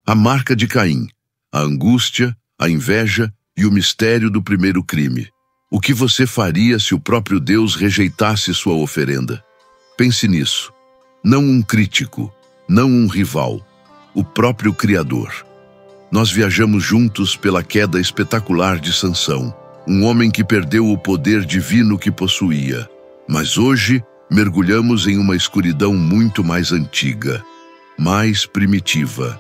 A marca de Caim, a angústia, a inveja e o mistério do primeiro crime. O que você faria se o próprio Deus rejeitasse sua oferenda? Pense nisso. Não um crítico, não um rival, o próprio Criador. Nós viajamos juntos pela queda espetacular de Sansão, um homem que perdeu o poder divino que possuía. Mas hoje mergulhamos em uma escuridão muito mais antiga, mais primitiva.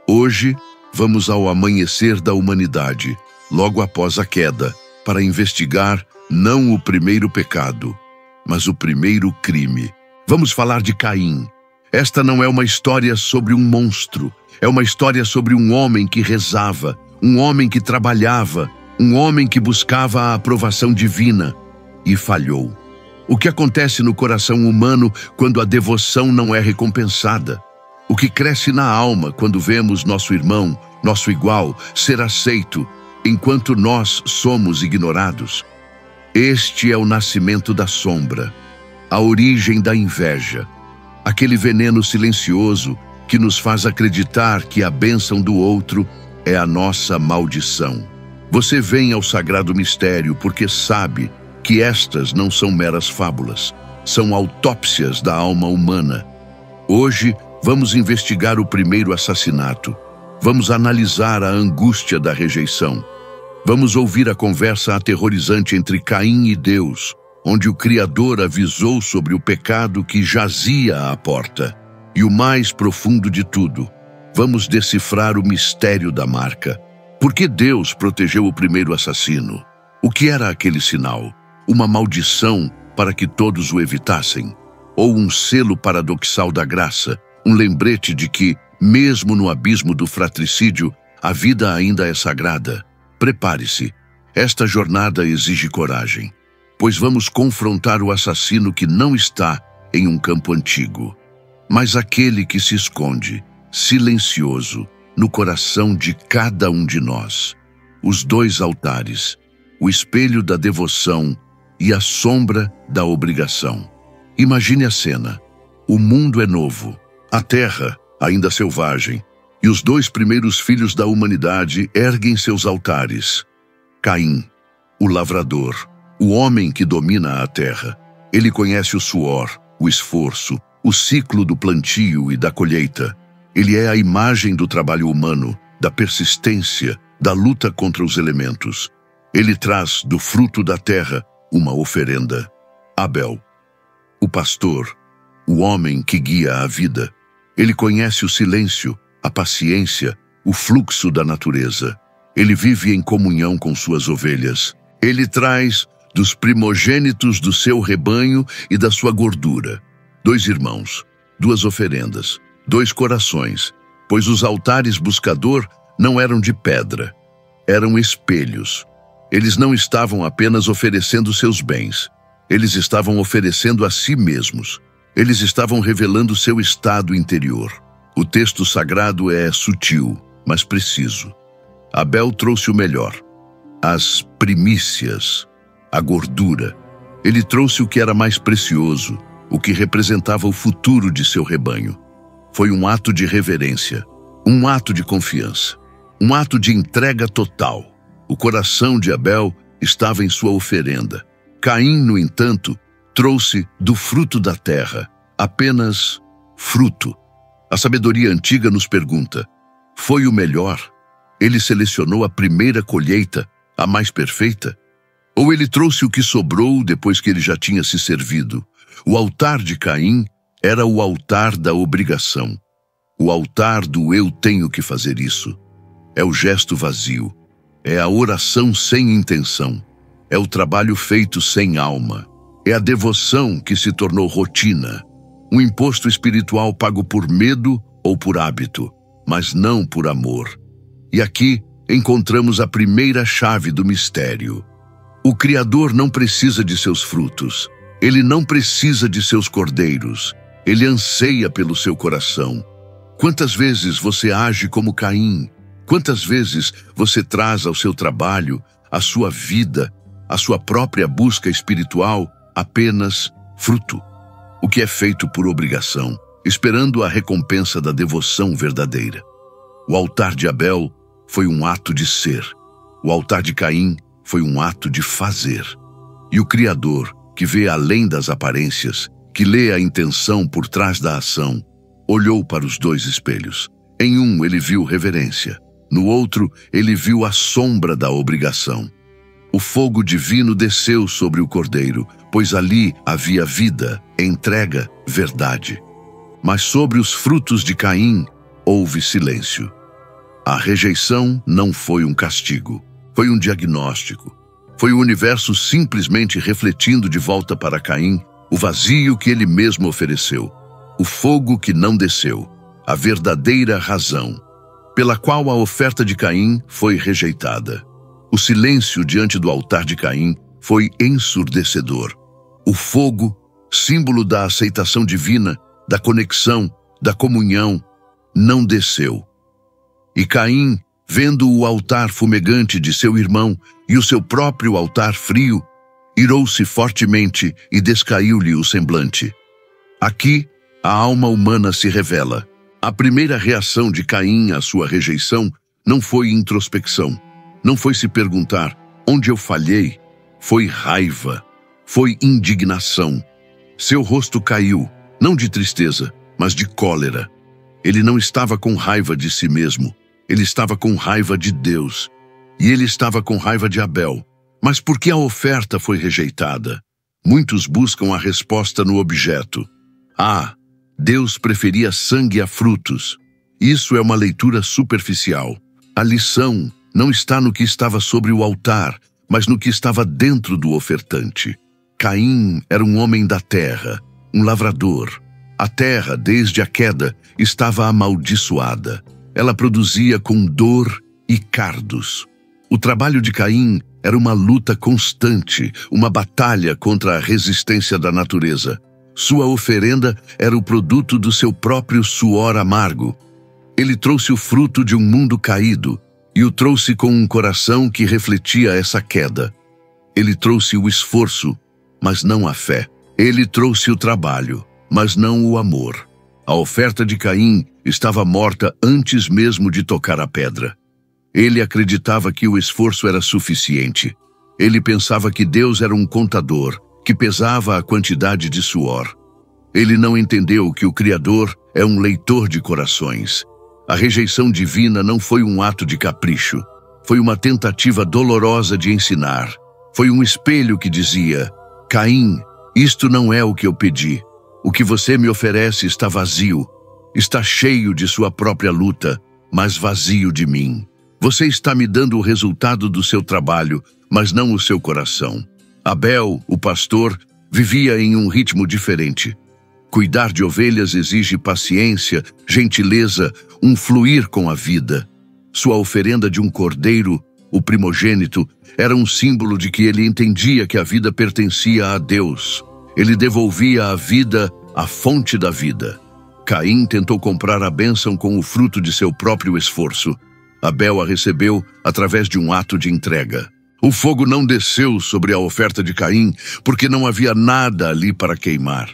Hoje vamos ao amanhecer da humanidade, logo após a queda, para investigar não o primeiro pecado, mas o primeiro crime. Vamos falar de Caim. Esta não é uma história sobre um monstro, é uma história sobre um homem que rezava, um homem que trabalhava, um homem que buscava a aprovação divina e falhou. O que acontece no coração humano quando a devoção não é recompensada? O que cresce na alma quando vemos nosso irmão, nosso igual, ser aceito, enquanto nós somos ignorados? Este é o nascimento da sombra, a origem da inveja, aquele veneno silencioso que nos faz acreditar que a bênção do outro é a nossa maldição. Você vem ao sagrado mistério porque sabe que estas não são meras fábulas, são autópsias da alma humana. Hoje, vamos investigar o primeiro assassinato. Vamos analisar a angústia da rejeição. Vamos ouvir a conversa aterrorizante entre Caim e Deus, onde o Criador avisou sobre o pecado que jazia à porta. E o mais profundo de tudo, vamos decifrar o mistério da marca. Por que Deus protegeu o primeiro assassino? O que era aquele sinal? Uma maldição para que todos o evitassem? Ou um selo paradoxal da graça, um lembrete de que, mesmo no abismo do fratricídio, a vida ainda é sagrada? Prepare-se, esta jornada exige coragem, pois vamos confrontar o assassino que não está em um campo antigo, mas aquele que se esconde, silencioso, no coração de cada um de nós. Os dois altares, o espelho da devoção e a sombra da obrigação. Imagine a cena. O mundo é novo, a terra ainda selvagem, e os dois primeiros filhos da humanidade erguem seus altares. Caim, o lavrador, o homem que domina a terra. Ele conhece o suor, o esforço, o ciclo do plantio e da colheita. Ele é a imagem do trabalho humano, da persistência, da luta contra os elementos. Ele traz do fruto da terra uma oferenda. Abel, o pastor, o homem que guia a vida. Ele conhece o silêncio, a paciência, o fluxo da natureza. Ele vive em comunhão com suas ovelhas. Ele traz dos primogênitos do seu rebanho e da sua gordura. 2 irmãos, 2 oferendas, 2 corações, pois os altares buscador não eram de pedra, eram espelhos. Eles não estavam apenas oferecendo seus bens, eles estavam oferecendo a si mesmos. Eles estavam revelando seu estado interior. O texto sagrado é sutil, mas preciso. Abel trouxe o melhor, as primícias, a gordura. Ele trouxe o que era mais precioso, o que representava o futuro de seu rebanho. Foi um ato de reverência, um ato de confiança, um ato de entrega total. O coração de Abel estava em sua oferenda. Caim, no entanto, trouxe do fruto da terra apenas fruto. A sabedoria antiga nos pergunta: foi o melhor? Ele selecionou a primeira colheita, a mais perfeita? Ou ele trouxe o que sobrou depois que ele já tinha se servido? O altar de Caim era o altar da obrigação. O altar do eu tenho que fazer isso. É o gesto vazio. É a oração sem intenção. É o trabalho feito sem alma. É a devoção que se tornou rotina. Um imposto espiritual pago por medo ou por hábito, mas não por amor. E aqui encontramos a primeira chave do mistério. O Criador não precisa de seus frutos. Ele não precisa de seus cordeiros. Ele anseia pelo seu coração. Quantas vezes você age como Caim? Quantas vezes você traz ao seu trabalho, à sua vida, à sua própria busca espiritual, apenas fruto? O que é feito por obrigação, esperando a recompensa da devoção verdadeira. O altar de Abel foi um ato de ser. O altar de Caim foi um ato de fazer. E o Criador, que vê além das aparências, que lê a intenção por trás da ação, olhou para os dois espelhos. Em um ele viu reverência, no outro ele viu a sombra da obrigação. O fogo divino desceu sobre o cordeiro, pois ali havia vida, entrega, verdade. Mas sobre os frutos de Caim houve silêncio. A rejeição não foi um castigo, foi um diagnóstico. Foi o universo simplesmente refletindo de volta para Caim o vazio que ele mesmo ofereceu, o fogo que não desceu, a verdadeira razão, pela qual a oferta de Caim foi rejeitada. O silêncio diante do altar de Caim foi ensurdecedor. O fogo, símbolo da aceitação divina, da conexão, da comunhão, não desceu. E Caim, vendo o altar fumegante de seu irmão e o seu próprio altar frio, irou-se fortemente e descaiu-lhe o semblante. Aqui, a alma humana se revela. A primeira reação de Caim à sua rejeição não foi introspecção, não foi se perguntar onde eu falhei, foi raiva, foi indignação. Seu rosto caiu, não de tristeza, mas de cólera. Ele não estava com raiva de si mesmo, ele estava com raiva de Deus. E ele estava com raiva de Abel. Mas por que a oferta foi rejeitada? Muitos buscam a resposta no objeto. Deus preferia sangue a frutos. Isso é uma leitura superficial. A lição não está no que estava sobre o altar, mas no que estava dentro do ofertante. Caim era um homem da terra, um lavrador. A terra, desde a queda, estava amaldiçoada. Ela produzia com dor e cardos. O trabalho de Caim era uma luta constante, uma batalha contra a resistência da natureza. Sua oferenda era o produto do seu próprio suor amargo. Ele trouxe o fruto de um mundo caído e o trouxe com um coração que refletia essa queda. Ele trouxe o esforço, mas não a fé. Ele trouxe o trabalho, mas não o amor. A oferta de Caim estava morta antes mesmo de tocar a pedra. Ele acreditava que o esforço era suficiente. Ele pensava que Deus era um contador, que pesava a quantidade de suor. Ele não entendeu que o Criador é um leitor de corações. A rejeição divina não foi um ato de capricho. Foi uma tentativa dolorosa de ensinar. Foi um espelho que dizia: Caim, isto não é o que eu pedi. O que você me oferece está vazio. Está cheio de sua própria luta, mas vazio de mim. Você está me dando o resultado do seu trabalho, mas não o seu coração. Abel, o pastor, vivia em um ritmo diferente. Cuidar de ovelhas exige paciência, gentileza, um fluir com a vida. Sua oferenda de um cordeiro, o primogênito, era um símbolo de que ele entendia que a vida pertencia a Deus. Ele devolvia a vida à fonte da vida. Caim tentou comprar a bênção com o fruto de seu próprio esforço. Abel a recebeu através de um ato de entrega. O fogo não desceu sobre a oferta de Caim, porque não havia nada ali para queimar.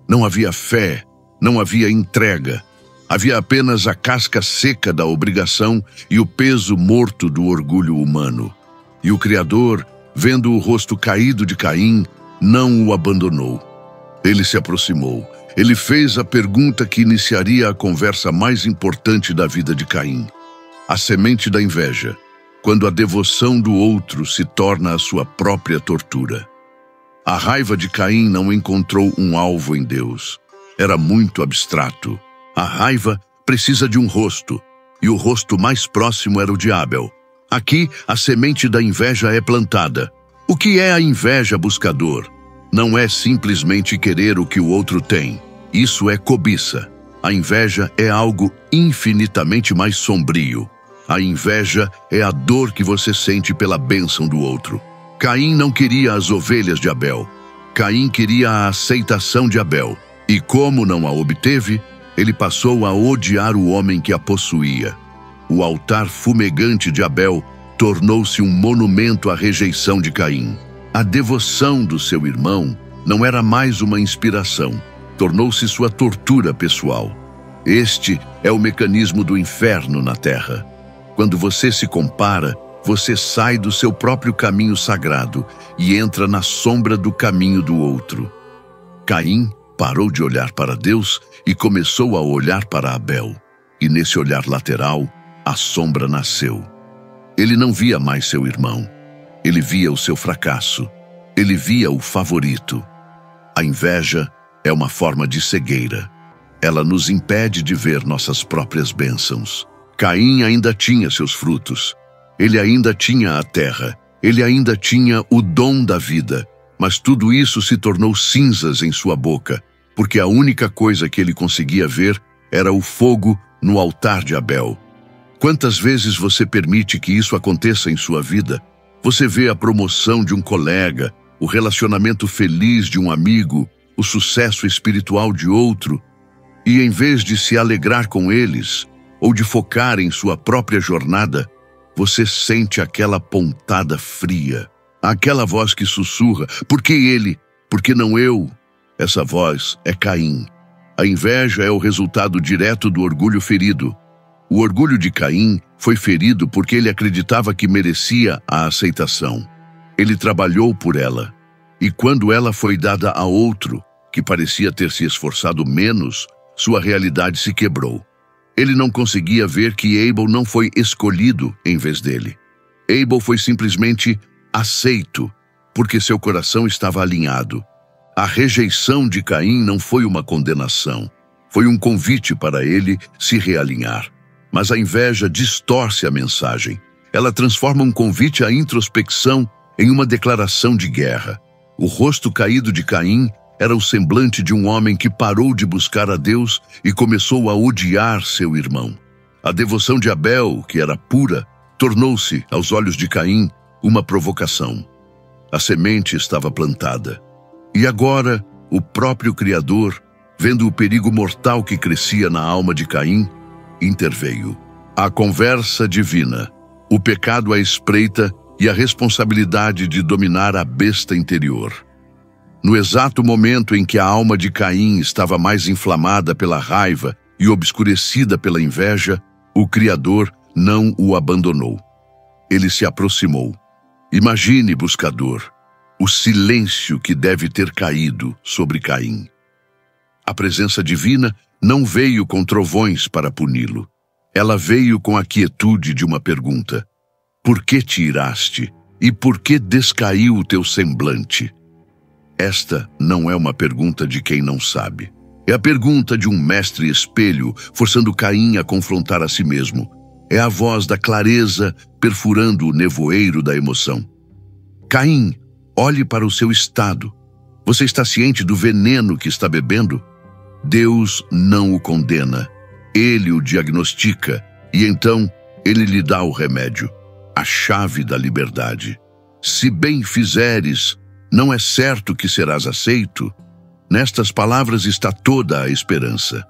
Não havia fé, não havia entrega. Havia apenas a casca seca da obrigação e o peso morto do orgulho humano. E o Criador, vendo o rosto caído de Caim, não o abandonou. Ele se aproximou. Ele fez a pergunta que iniciaria a conversa mais importante da vida de Caim. A semente da inveja, quando a devoção do outro se torna a sua própria tortura. A raiva de Caim não encontrou um alvo em Deus. Era muito abstrato. A raiva precisa de um rosto, e o rosto mais próximo era o de Abel. Aqui, a semente da inveja é plantada. O que é a inveja, buscador? Não é simplesmente querer o que o outro tem. Isso é cobiça. A inveja é algo infinitamente mais sombrio. A inveja é a dor que você sente pela bênção do outro. Caim não queria as ovelhas de Abel. Caim queria a aceitação de Abel. E como não a obteve, ele passou a odiar o homem que a possuía. O altar fumegante de Abel tornou-se um monumento à rejeição de Caim. A devoção do seu irmão não era mais uma inspiração, tornou-se sua tortura pessoal. Este é o mecanismo do inferno na terra. Quando você se compara, você sai do seu próprio caminho sagrado e entra na sombra do caminho do outro. Caim parou de olhar para Deus e começou a olhar para Abel. E nesse olhar lateral, a sombra nasceu. Ele não via mais seu irmão. Ele via o seu fracasso. Ele via o favorito. A inveja é uma forma de cegueira. Ela nos impede de ver nossas próprias bênçãos. Caim ainda tinha seus frutos. Ele ainda tinha a terra. Ele ainda tinha o dom da vida. Mas tudo isso se tornou cinzas em sua boca, porque a única coisa que ele conseguia ver era o fogo no altar de Abel. Quantas vezes você permite que isso aconteça em sua vida? Você vê a promoção de um colega, o relacionamento feliz de um amigo, o sucesso espiritual de outro, e em vez de se alegrar com eles, ou de focar em sua própria jornada, você sente aquela pontada fria, aquela voz que sussurra: por que ele? Por que não eu? Essa voz é Caim. A inveja é o resultado direto do orgulho ferido. O orgulho de Caim foi ferido porque ele acreditava que merecia a aceitação. Ele trabalhou por ela. E quando ela foi dada a outro, que parecia ter se esforçado menos, sua realidade se quebrou. Ele não conseguia ver que Abel não foi escolhido em vez dele. Abel foi simplesmente aceito, porque seu coração estava alinhado. A rejeição de Caim não foi uma condenação, foi um convite para ele se realinhar. Mas a inveja distorce a mensagem. Ela transforma um convite à introspecção em uma declaração de guerra. O rosto caído de Caim era o semblante de um homem que parou de buscar a Deus e começou a odiar seu irmão. A devoção de Abel, que era pura, tornou-se, aos olhos de Caim, uma provocação. A semente estava plantada. E agora, o próprio Criador, vendo o perigo mortal que crescia na alma de Caim, interveio. A conversa divina, o pecado à espreita e a responsabilidade de dominar a besta interior. No exato momento em que a alma de Caim estava mais inflamada pela raiva e obscurecida pela inveja, o Criador não o abandonou. Ele se aproximou. Imagine, buscador, o silêncio que deve ter caído sobre Caim. A presença divina não veio com trovões para puni-lo. Ela veio com a quietude de uma pergunta: por que te iraste? E por que descaiu o teu semblante? Esta não é uma pergunta de quem não sabe. É a pergunta de um mestre espelho, forçando Caim a confrontar a si mesmo. É a voz da clareza perfurando o nevoeiro da emoção. Caim, olhe para o seu estado. Você está ciente do veneno que está bebendo? Deus não o condena. Ele o diagnostica e então ele lhe dá o remédio, a chave da liberdade. Se bem fizeres, não é certo que serás aceito? Nestas palavras está toda a esperança.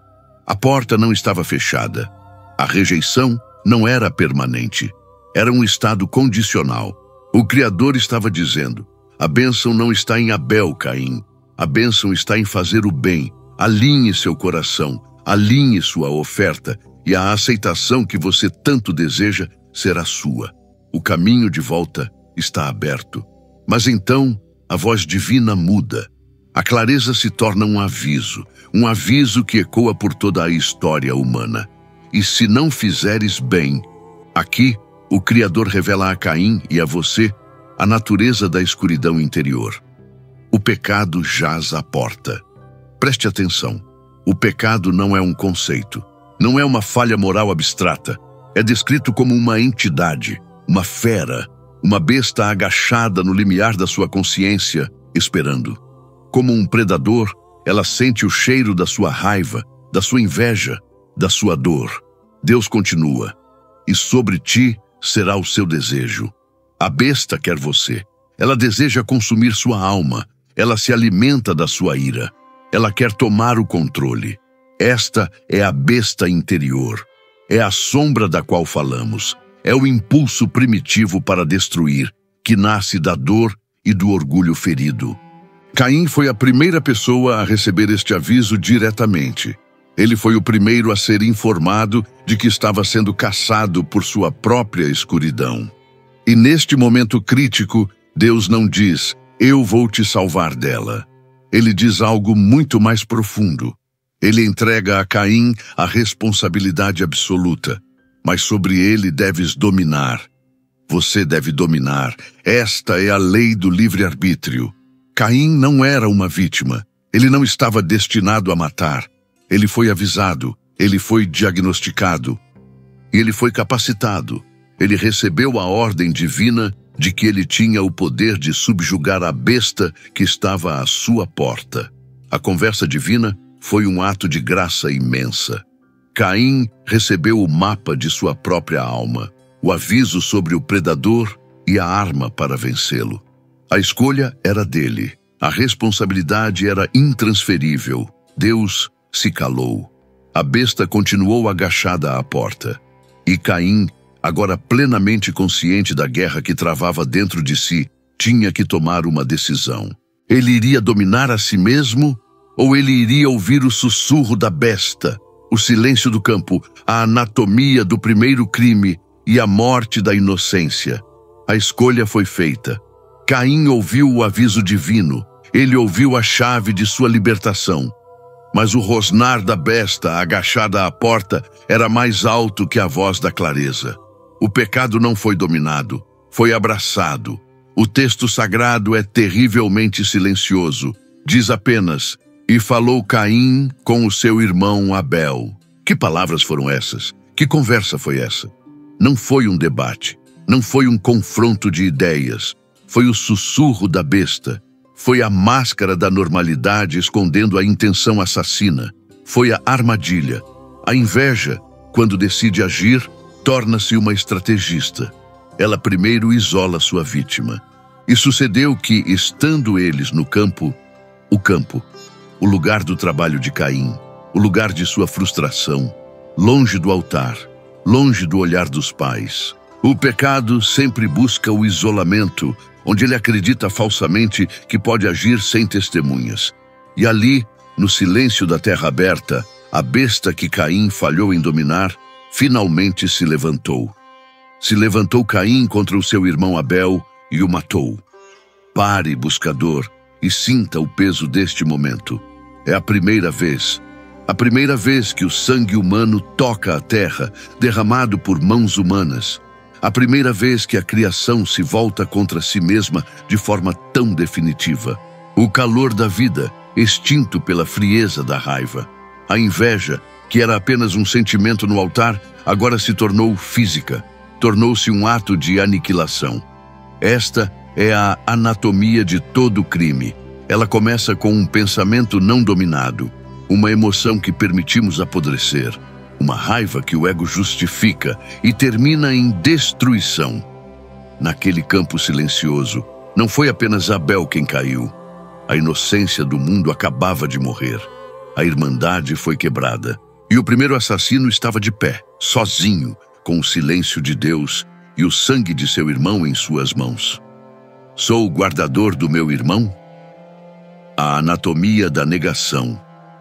A porta não estava fechada. A rejeição não era permanente. Era um estado condicional. O Criador estava dizendo: a bênção não está em Abel, Caim. A bênção está em fazer o bem. Alinhe seu coração, alinhe sua oferta, e a aceitação que você tanto deseja será sua. O caminho de volta está aberto. Mas então, a voz divina muda. A clareza se torna um aviso que ecoa por toda a história humana. E se não fizeres bem, aqui o Criador revela a Caim e a você a natureza da escuridão interior. O pecado jaz à porta. Preste atenção. O pecado não é um conceito, não é uma falha moral abstrata. É descrito como uma entidade, uma fera, uma besta agachada no limiar da sua consciência, esperando. Como um predador, ela sente o cheiro da sua raiva, da sua inveja, da sua dor. Deus continua: e sobre ti será o seu desejo. A besta quer você. Ela deseja consumir sua alma. Ela se alimenta da sua ira. Ela quer tomar o controle. Esta é a besta interior. É a sombra da qual falamos. É o impulso primitivo para destruir, que nasce da dor e do orgulho ferido. Caim foi a primeira pessoa a receber este aviso diretamente. Ele foi o primeiro a ser informado de que estava sendo caçado por sua própria escuridão. E neste momento crítico, Deus não diz, eu vou te salvar dela. Ele diz algo muito mais profundo. Ele entrega a Caim a responsabilidade absoluta, mas sobre ele deves dominar. Você deve dominar. Esta é a lei do livre-arbítrio. Caim não era uma vítima. Ele não estava destinado a matar. Ele foi avisado, ele foi diagnosticado, e ele foi capacitado. Ele recebeu a ordem divina de que ele tinha o poder de subjugar a besta que estava à sua porta. A conversa divina foi um ato de graça imensa. Caim recebeu o mapa de sua própria alma, o aviso sobre o predador e a arma para vencê-lo. A escolha era dele. A responsabilidade era intransferível. Deus se calou. A besta continuou agachada à porta. E Caim, agora plenamente consciente da guerra que travava dentro de si, tinha que tomar uma decisão. Ele iria dominar a si mesmo ou ele iria ouvir o sussurro da besta, o silêncio do campo, a anatomia do primeiro crime e a morte da inocência? A escolha foi feita. Caim ouviu o aviso divino. Ele ouviu a chave de sua libertação. Mas o rosnar da besta agachada à porta era mais alto que a voz da clareza. O pecado não foi dominado, foi abraçado. O texto sagrado é terrivelmente silencioso. Diz apenas, e falou Caim com o seu irmão Abel. Que palavras foram essas? Que conversa foi essa? Não foi um debate, não foi um confronto de ideias. Foi o sussurro da besta. Foi a máscara da normalidade escondendo a intenção assassina. Foi a armadilha. A inveja, quando decide agir, torna-se uma estrategista. Ela primeiro isola sua vítima. E sucedeu que, estando eles no campo, o lugar do trabalho de Caim, o lugar de sua frustração, longe do altar, longe do olhar dos pais. O pecado sempre busca o isolamento, onde ele acredita falsamente que pode agir sem testemunhas. E ali, no silêncio da terra aberta, a besta que Caim falhou em dominar, finalmente se levantou. Se levantou Caim contra o seu irmão Abel e o matou. Pare, buscador, e sinta o peso deste momento. É a primeira vez que o sangue humano toca a terra, derramado por mãos humanas. A primeira vez que a criação se volta contra si mesma de forma tão definitiva. O calor da vida, extinto pela frieza da raiva. A inveja, que era apenas um sentimento no altar, agora se tornou física. Tornou-se um ato de aniquilação. Esta é a anatomia de todo crime. Ela começa com um pensamento não dominado, uma emoção que permitimos apodrecer, uma raiva que o ego justifica e termina em destruição. Naquele campo silencioso, não foi apenas Abel quem caiu. A inocência do mundo acabava de morrer. A irmandade foi quebrada. E o primeiro assassino estava de pé, sozinho, com o silêncio de Deus e o sangue de seu irmão em suas mãos. Sou o guardador do meu irmão? A anatomia da negação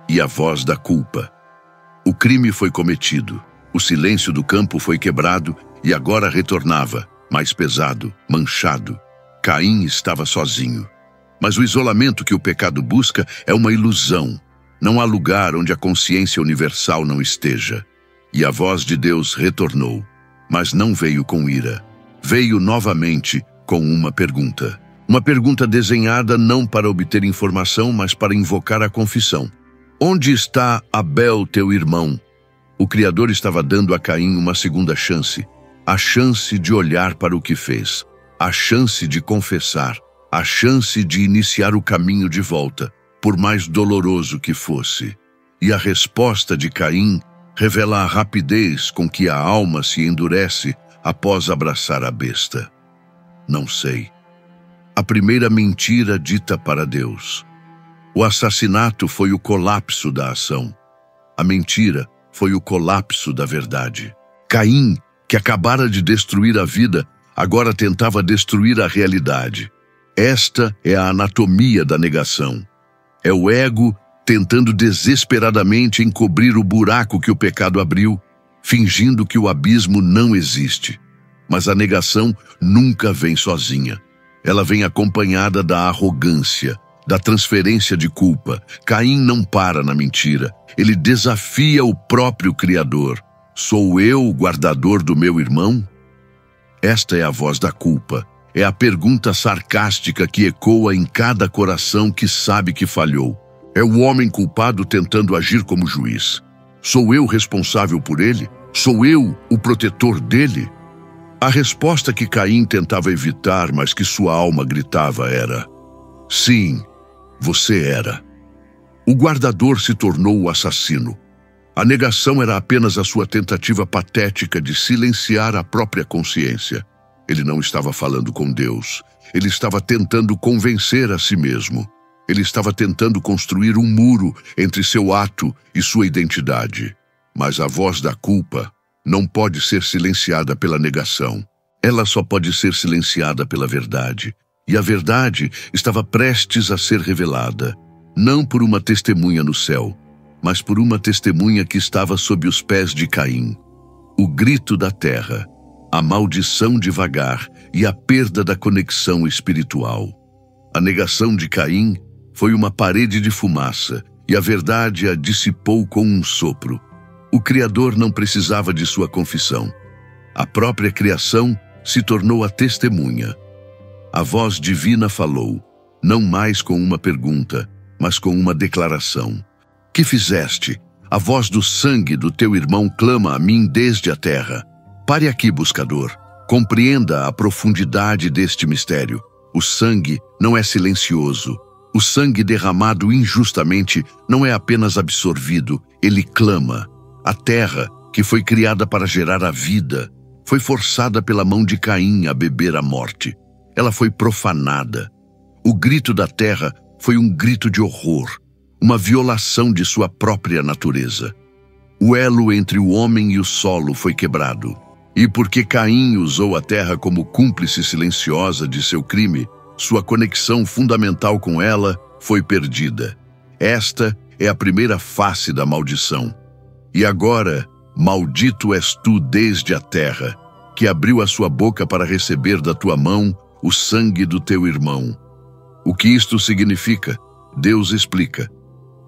e a voz da culpa. O crime foi cometido, o silêncio do campo foi quebrado e agora retornava, mais pesado, manchado. Caim estava sozinho. Mas o isolamento que o pecado busca é uma ilusão. Não há lugar onde a consciência universal não esteja. E a voz de Deus retornou, mas não veio com ira. Veio novamente com uma pergunta. Uma pergunta desenhada não para obter informação, mas para invocar a confissão. Onde está Abel, teu irmão? O Criador estava dando a Caim uma segunda chance. A chance de olhar para o que fez. A chance de confessar. A chance de iniciar o caminho de volta, por mais doloroso que fosse. E a resposta de Caim revela a rapidez com que a alma se endurece após abraçar a besta. Não sei. A primeira mentira dita para Deus. O assassinato foi o colapso da ação. A mentira foi o colapso da verdade. Caim, que acabara de destruir a vida, agora tentava destruir a realidade. Esta é a anatomia da negação. É o ego tentando desesperadamente encobrir o buraco que o pecado abriu, fingindo que o abismo não existe. Mas a negação nunca vem sozinha. Ela vem acompanhada da arrogância, da transferência de culpa. Caim não para na mentira. Ele desafia o próprio Criador. Sou eu o guardador do meu irmão? Esta é a voz da culpa. É a pergunta sarcástica que ecoa em cada coração que sabe que falhou. É o homem culpado tentando agir como juiz. Sou eu responsável por ele? Sou eu o protetor dele? A resposta que Caim tentava evitar, mas que sua alma gritava era: sim, você era. O guardador se tornou o assassino. A negação era apenas a sua tentativa patética de silenciar a própria consciência. Ele não estava falando com Deus. Ele estava tentando convencer a si mesmo. Ele estava tentando construir um muro entre seu ato e sua identidade. Mas a voz da culpa não pode ser silenciada pela negação. Ela só pode ser silenciada pela verdade. E a verdade estava prestes a ser revelada, não por uma testemunha no céu, mas por uma testemunha que estava sob os pés de Caim. O grito da terra, a maldição de vagar e a perda da conexão espiritual. A negação de Caim foi uma parede de fumaça e a verdade a dissipou com um sopro. O Criador não precisava de sua confissão. A própria criação se tornou a testemunha. A voz divina falou, não mais com uma pergunta, mas com uma declaração. Que fizeste? A voz do sangue do teu irmão clama a mim desde a terra. Pare aqui, buscador. Compreenda a profundidade deste mistério. O sangue não é silencioso. O sangue derramado injustamente não é apenas absorvido, ele clama. A terra, que foi criada para gerar a vida, foi forçada pela mão de Caim a beber a morte. Ela foi profanada. O grito da terra foi um grito de horror, uma violação de sua própria natureza. O elo entre o homem e o solo foi quebrado. E porque Caim usou a terra como cúmplice silenciosa de seu crime, sua conexão fundamental com ela foi perdida. Esta é a primeira face da maldição. E agora, maldito és tu desde a terra, que abriu a sua boca para receber da tua mão o sangue do teu irmão. O que isto significa? Deus explica.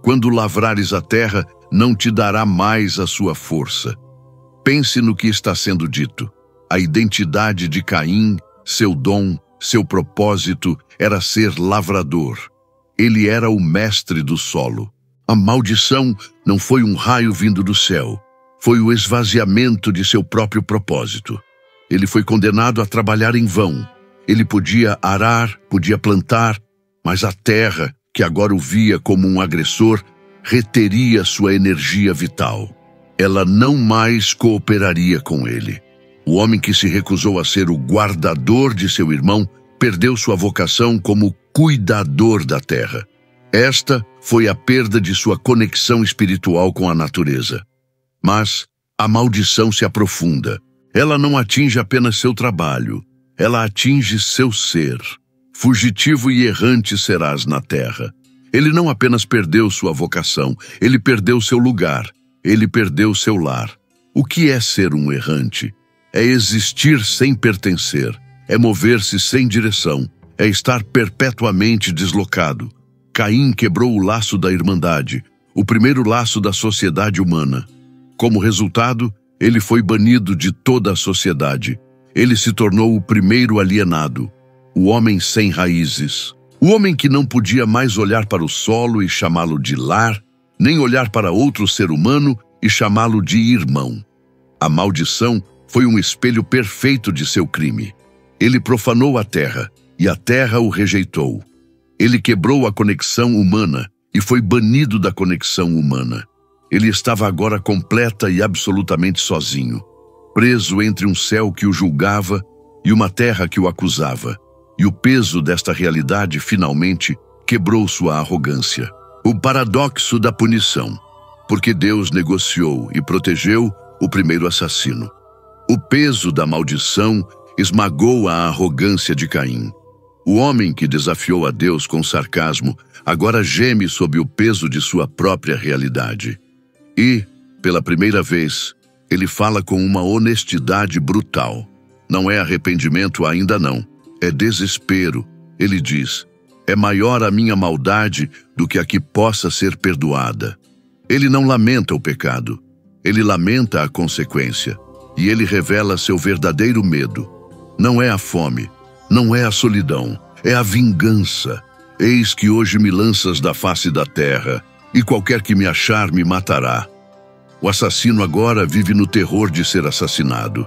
Quando lavrares a terra, não te dará mais a sua força. Pense no que está sendo dito. A identidade de Caim, seu dom, seu propósito era ser lavrador. Ele era o mestre do solo. A maldição não foi um raio vindo do céu. Foi o esvaziamento de seu próprio propósito. Ele foi condenado a trabalhar em vão. Ele podia arar, podia plantar, mas a terra, que agora o via como um agressor, reteria sua energia vital. Ela não mais cooperaria com ele. O homem que se recusou a ser o guardador de seu irmão perdeu sua vocação como cuidador da terra. Esta foi a perda de sua conexão espiritual com a natureza. Mas a maldição se aprofunda. Ela não atinge apenas seu trabalho, ela atinge seu ser. Fugitivo e errante serás na terra. Ele não apenas perdeu sua vocação, ele perdeu seu lugar, ele perdeu seu lar. O que é ser um errante? É existir sem pertencer, é mover-se sem direção, é estar perpetuamente deslocado. Caim quebrou o laço da irmandade, o primeiro laço da sociedade humana. Como resultado, ele foi banido de toda a sociedade. Ele se tornou o primeiro alienado, o homem sem raízes. O homem que não podia mais olhar para o solo e chamá-lo de lar, nem olhar para outro ser humano e chamá-lo de irmão. A maldição foi um espelho perfeito de seu crime. Ele profanou a terra, e a terra o rejeitou. Ele quebrou a conexão humana e foi banido da conexão humana. Ele estava agora completa e absolutamente sozinho, preso entre um céu que o julgava e uma terra que o acusava. E o peso desta realidade, finalmente, quebrou sua arrogância. O paradoxo da punição, porque Deus negociou e protegeu o primeiro assassino. O peso da maldição esmagou a arrogância de Caim. O homem que desafiou a Deus com sarcasmo agora geme sob o peso de sua própria realidade. E, pela primeira vez, ele fala com uma honestidade brutal. Não é arrependimento ainda não, é desespero. Ele diz: é maior a minha maldade do que a que possa ser perdoada. Ele não lamenta o pecado, ele lamenta a consequência. E ele revela seu verdadeiro medo. Não é a fome, não é a solidão, é a vingança. Eis que hoje me lanças da face da terra, e qualquer que me achar me matará. O assassino agora vive no terror de ser assassinado.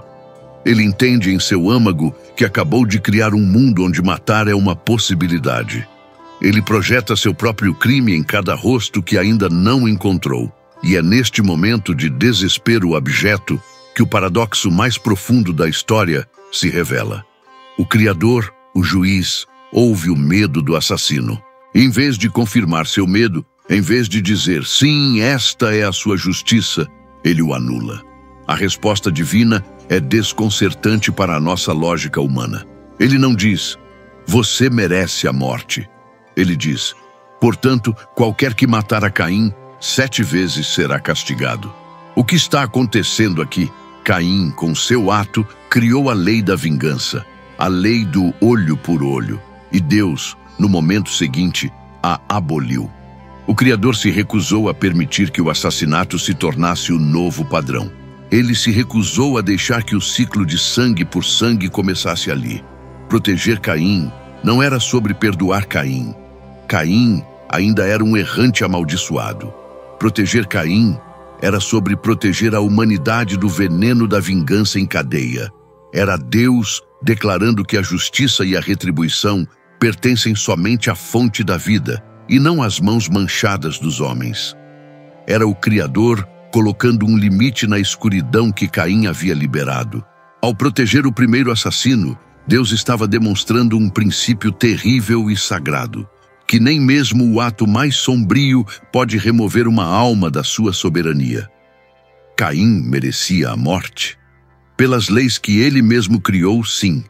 Ele entende em seu âmago que acabou de criar um mundo onde matar é uma possibilidade. Ele projeta seu próprio crime em cada rosto que ainda não encontrou. E é neste momento de desespero abjeto que o paradoxo mais profundo da história se revela. O Criador, o juiz, ouve o medo do assassino. Em vez de confirmar seu medo, em vez de dizer, sim, esta é a sua justiça, ele o anula. A resposta divina é desconcertante para a nossa lógica humana. Ele não diz, você merece a morte. Ele diz, portanto, qualquer que matar a Caim, 7 vezes será castigado. O que está acontecendo aqui? Caim, com seu ato, criou a lei da vingança, a lei do olho por olho. E Deus, no momento seguinte, a aboliu. O Criador se recusou a permitir que o assassinato se tornasse o novo padrão. Ele se recusou a deixar que o ciclo de sangue por sangue começasse ali. Proteger Caim não era sobre perdoar Caim. Caim ainda era um errante amaldiçoado. Proteger Caim era sobre proteger a humanidade do veneno da vingança em cadeia. Era Deus declarando que a justiça e a retribuição pertencem somente à fonte da vida e não às mãos manchadas dos homens. Era o Criador colocando um limite na escuridão que Caim havia liberado. Ao proteger o primeiro assassino, Deus estava demonstrando um princípio terrível e sagrado, que nem mesmo o ato mais sombrio pode remover uma alma da sua soberania. Caim merecia a morte. Pelas leis que ele mesmo criou, sim.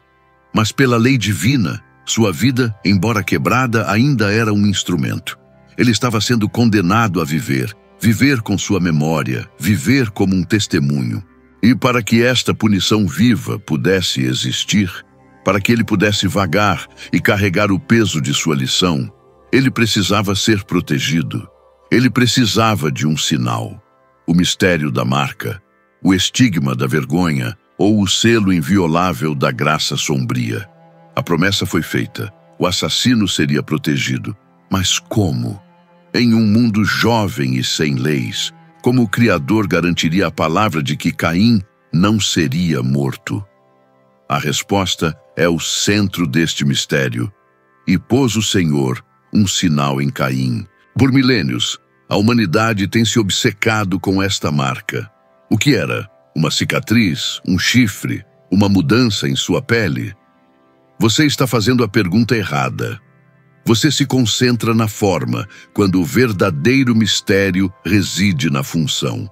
Mas pela lei divina, sua vida, embora quebrada, ainda era um instrumento. Ele estava sendo condenado a viver, viver com sua memória, viver como um testemunho. E para que esta punição viva pudesse existir, para que ele pudesse vagar e carregar o peso de sua lição, ele precisava ser protegido. Ele precisava de um sinal. O mistério da marca, o estigma da vergonha ou o selo inviolável da graça sombria. A promessa foi feita. O assassino seria protegido. Mas como? Em um mundo jovem e sem leis, como o Criador garantiria a palavra de que Caim não seria morto? A resposta é o centro deste mistério. E pôs o Senhor um sinal em Caim. Por milênios, a humanidade tem se obcecado com esta marca. O que era? Uma cicatriz? Um chifre? Uma mudança em sua pele? Você está fazendo a pergunta errada. Você se concentra na forma, quando o verdadeiro mistério reside na função.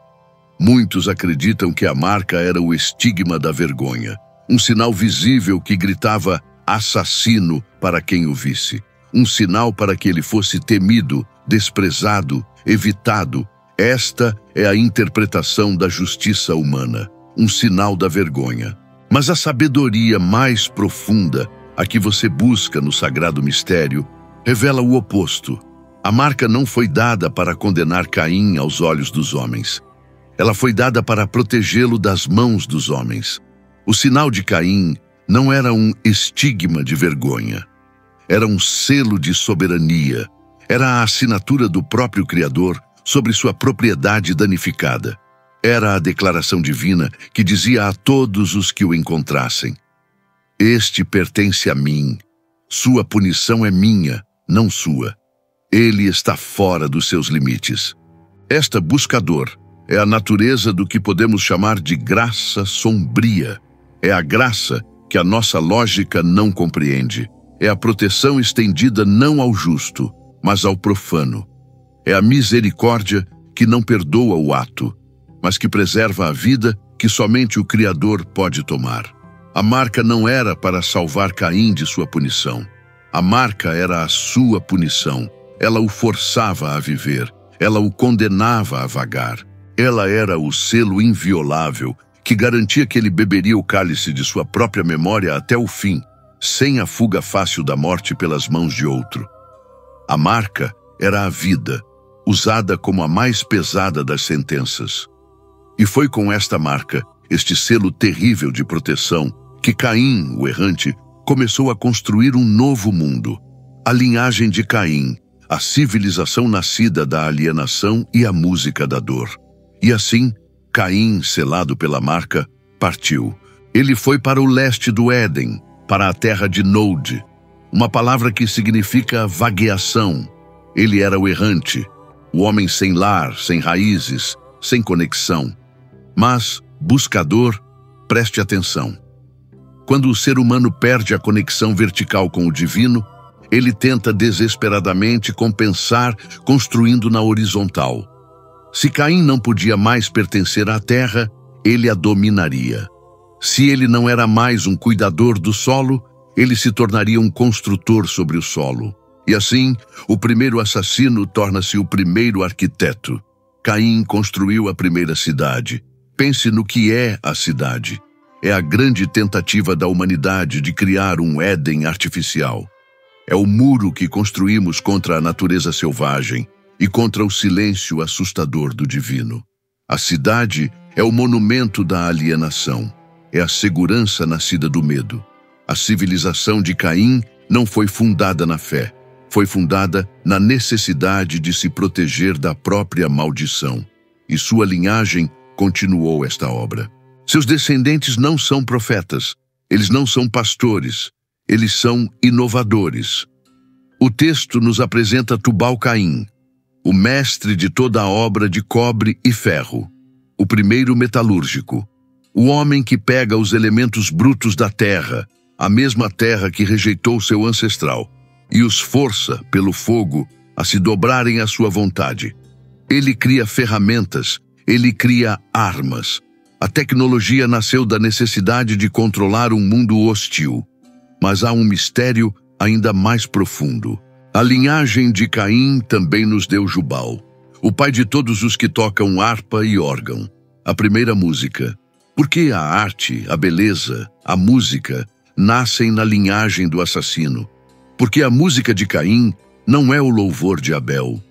Muitos acreditam que a marca era o estigma da vergonha, um sinal visível que gritava assassino para quem o visse. Um sinal para que ele fosse temido, desprezado, evitado. Esta é a interpretação da justiça humana, um sinal da vergonha. Mas a sabedoria mais profunda, a que você busca no sagrado mistério, revela o oposto. A marca não foi dada para condenar Caim aos olhos dos homens. Ela foi dada para protegê-lo das mãos dos homens. O sinal de Caim não era um estigma de vergonha. Era um selo de soberania. Era a assinatura do próprio Criador sobre sua propriedade danificada. Era a declaração divina que dizia a todos os que o encontrassem: este pertence a mim. Sua punição é minha, não sua. Ele está fora dos seus limites. Esta buscador é a natureza do que podemos chamar de graça sombria. É a graça que a nossa lógica não compreende. É a proteção estendida não ao justo, mas ao profano. É a misericórdia que não perdoa o ato, mas que preserva a vida que somente o Criador pode tomar. A marca não era para salvar Caim de sua punição. A marca era a sua punição. Ela o forçava a viver. Ela o condenava a vagar. Ela era o selo inviolável que garantia que ele beberia o cálice de sua própria memória até o fim, sem a fuga fácil da morte pelas mãos de outro. A marca era a vida, usada como a mais pesada das sentenças. E foi com esta marca, este selo terrível de proteção, que Caim, o errante, começou a construir um novo mundo. A linhagem de Caim, a civilização nascida da alienação e a música da dor. E assim, Caim, selado pela marca, partiu. Ele foi para o leste do Éden, para a terra de Nod, uma palavra que significa vagueação. Ele era o errante, o homem sem lar, sem raízes, sem conexão. Mas, buscador, preste atenção. Quando o ser humano perde a conexão vertical com o divino, ele tenta desesperadamente compensar construindo na horizontal. Se Caim não podia mais pertencer à terra, ele a dominaria. Se ele não era mais um cuidador do solo, ele se tornaria um construtor sobre o solo. E assim, o primeiro assassino torna-se o primeiro arquiteto. Caim construiu a primeira cidade. Pense no que é a cidade. É a grande tentativa da humanidade de criar um Éden artificial. É o muro que construímos contra a natureza selvagem e contra o silêncio assustador do divino. A cidade é o monumento da alienação. É a segurança nascida do medo. A civilização de Caim não foi fundada na fé. Foi fundada na necessidade de se proteger da própria maldição. E sua linhagem continuou esta obra. Seus descendentes não são profetas. Eles não são pastores. Eles são inovadores. O texto nos apresenta Tubal-Caim, o mestre de toda a obra de cobre e ferro, o primeiro metalúrgico, o homem que pega os elementos brutos da terra, a mesma terra que rejeitou seu ancestral, e os força, pelo fogo, a se dobrarem à sua vontade. Ele cria ferramentas, ele cria armas. A tecnologia nasceu da necessidade de controlar um mundo hostil. Mas há um mistério ainda mais profundo. A linhagem de Caim também nos deu Jubal, o pai de todos os que tocam harpa e órgão, a primeira música. Porque a arte, a beleza, a música nascem na linhagem do assassino. Porque a música de Caim não é o louvor de Abel,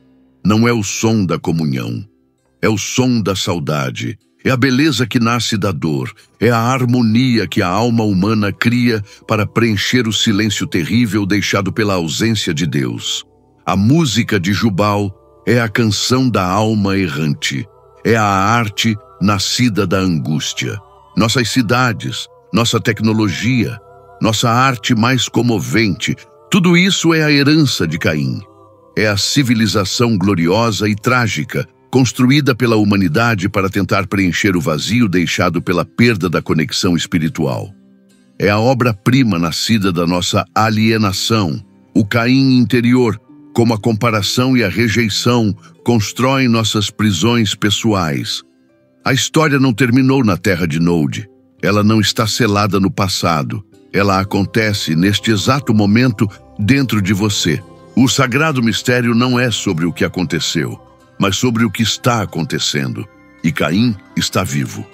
não é o som da comunhão, é o som da saudade. É a beleza que nasce da dor, é a harmonia que a alma humana cria para preencher o silêncio terrível deixado pela ausência de Deus. A música de Jubal é a canção da alma errante, é a arte nascida da angústia. Nossas cidades, nossa tecnologia, nossa arte mais comovente, tudo isso é a herança de Caim. É a civilização gloriosa e trágica, construída pela humanidade para tentar preencher o vazio deixado pela perda da conexão espiritual. É a obra-prima nascida da nossa alienação, o Caim interior, como a comparação e a rejeição constroem nossas prisões pessoais. A história não terminou na terra de Nod. Ela não está selada no passado. Ela acontece neste exato momento dentro de você. O sagrado mistério não é sobre o que aconteceu, mas sobre o que está acontecendo. E Caim está vivo.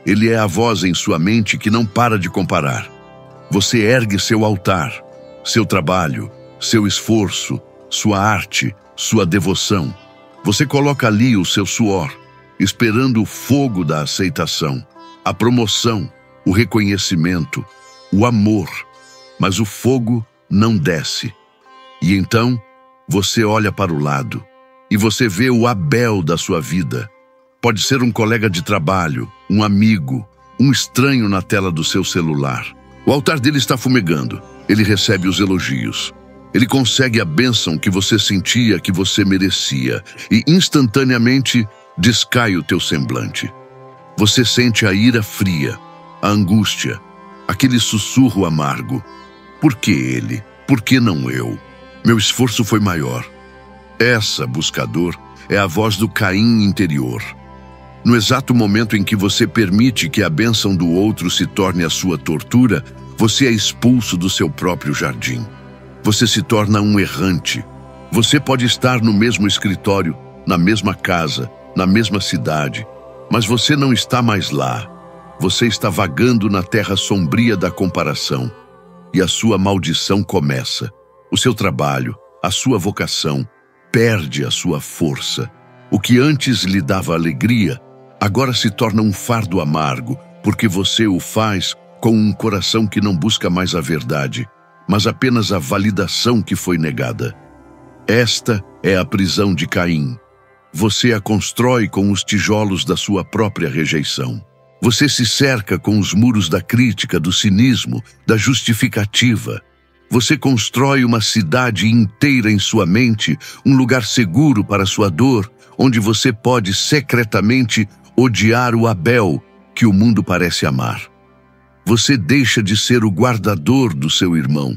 Ele é a voz em sua mente que não para de comparar. Você ergue seu altar, seu trabalho, seu esforço, sua arte, sua devoção. Você coloca ali o seu suor, esperando o fogo da aceitação, a promoção, o reconhecimento, o amor. Mas o fogo não desce. E então, você olha para o lado e você vê o Abel da sua vida. Pode ser um colega de trabalho, um amigo, um estranho na tela do seu celular. O altar dele está fumegando. Ele recebe os elogios. Ele consegue a bênção que você sentia que você merecia e instantaneamente descai o teu semblante. Você sente a ira fria, a angústia, aquele sussurro amargo. Por que ele? Por que não eu? Meu esforço foi maior. Essa, buscador, é a voz do Caim interior. No exato momento em que você permite que a bênção do outro se torne a sua tortura, você é expulso do seu próprio jardim. você se torna um errante. Você pode estar no mesmo escritório, na mesma casa, na mesma cidade, mas você não está mais lá. Você está vagando na terra sombria da comparação. E a sua maldição começa. O seu trabalho, a sua vocação, perde a sua força. O que antes lhe dava alegria, agora se torna um fardo amargo, porque você o faz com um coração que não busca mais a verdade, mas apenas a validação que foi negada. Esta é a prisão de Caim. Você a constrói com os tijolos da sua própria rejeição. Você se cerca com os muros da crítica, do cinismo, da justificativa. Você constrói uma cidade inteira em sua mente, um lugar seguro para sua dor, onde você pode secretamente odiar o Abel, que o mundo parece amar. Você deixa de ser o guardador do seu irmão.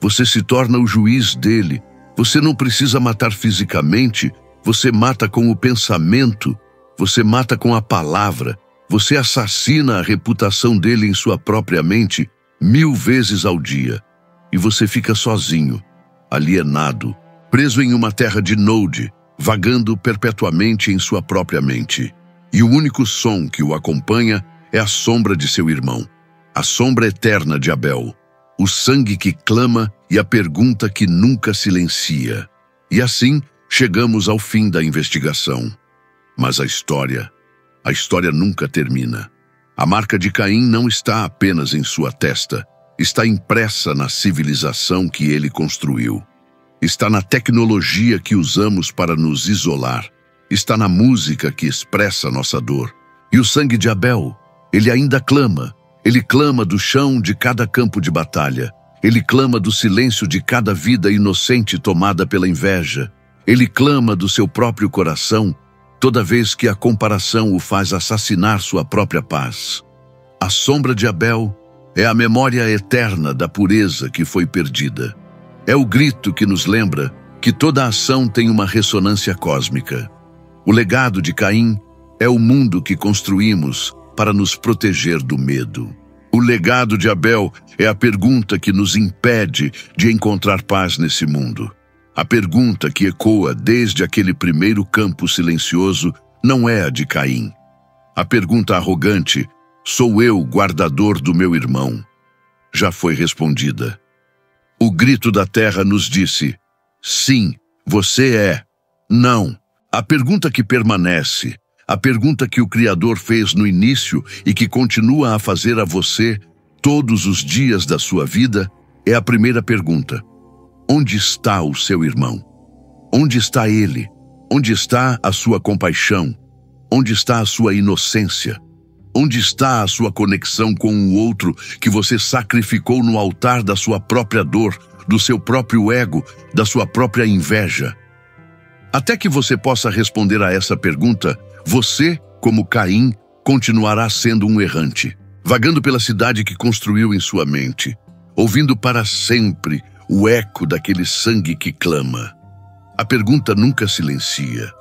Você se torna o juiz dele. Você não precisa matar fisicamente, você mata com o pensamento, você mata com a palavra, você assassina a reputação dele em sua própria mente 1000 vezes ao dia. E você fica sozinho, alienado, preso em uma terra de Nod, vagando perpetuamente em sua própria mente. E o único som que o acompanha é a sombra de seu irmão, a sombra eterna de Abel, o sangue que clama e a pergunta que nunca silencia. E assim chegamos ao fim da investigação. Mas a história nunca termina. A marca de Caim não está apenas em sua testa, está impressa na civilização que ele construiu. Está na tecnologia que usamos para nos isolar. Está na música que expressa nossa dor. E o sangue de Abel, ele ainda clama. Ele clama do chão de cada campo de batalha. Ele clama do silêncio de cada vida inocente tomada pela inveja. Ele clama do seu próprio coração toda vez que a comparação o faz assassinar sua própria paz. A sombra de Abel é a memória eterna da pureza que foi perdida. É o grito que nos lembra que toda ação tem uma ressonância cósmica. O legado de Caim é o mundo que construímos para nos proteger do medo. O legado de Abel é a pergunta que nos impede de encontrar paz nesse mundo. A pergunta que ecoa desde aquele primeiro campo silencioso não é a de Caim. A pergunta arrogante, sou eu guardador do meu irmão? Já foi respondida. O grito da terra nos disse, sim, você é. Não. A pergunta que permanece, a pergunta que o Criador fez no início e que continua a fazer a você todos os dias da sua vida, é a primeira pergunta. Onde está o seu irmão? Onde está ele? Onde está a sua compaixão? Onde está a sua inocência? Onde está a sua conexão com o outro que você sacrificou no altar da sua própria dor, do seu próprio ego, da sua própria inveja? Até que você possa responder a essa pergunta, você, como Caim, continuará sendo um errante, vagando pela cidade que construiu em sua mente, ouvindo para sempre o eco daquele sangue que clama. A pergunta nunca silencia.